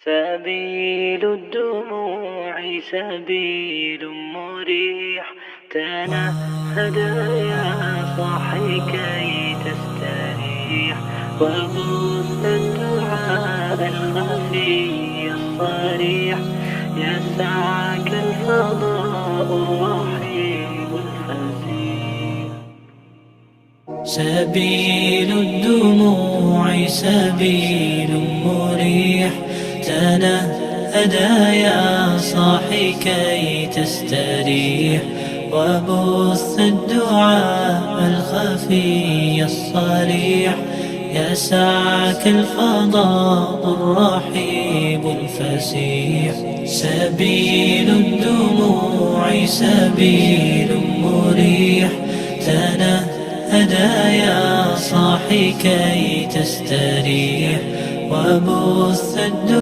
سبيل الدموع سبيل مريح، تنهد يا صاحي كي تستريح، وبث الدعاء الخفي الصريح، يسعك الفضاء الرحيم الفسيح. سبيل الدموع سبيل مريح، تنهد يا صاحي كي تستريح، وبث الدعاء الخفي الصريح، يسعك الفضاء الرحيب الفسيح. سبيل الدموع سبيل مريح، تنهد يا صاحي كي تستريح، وبث الدعاء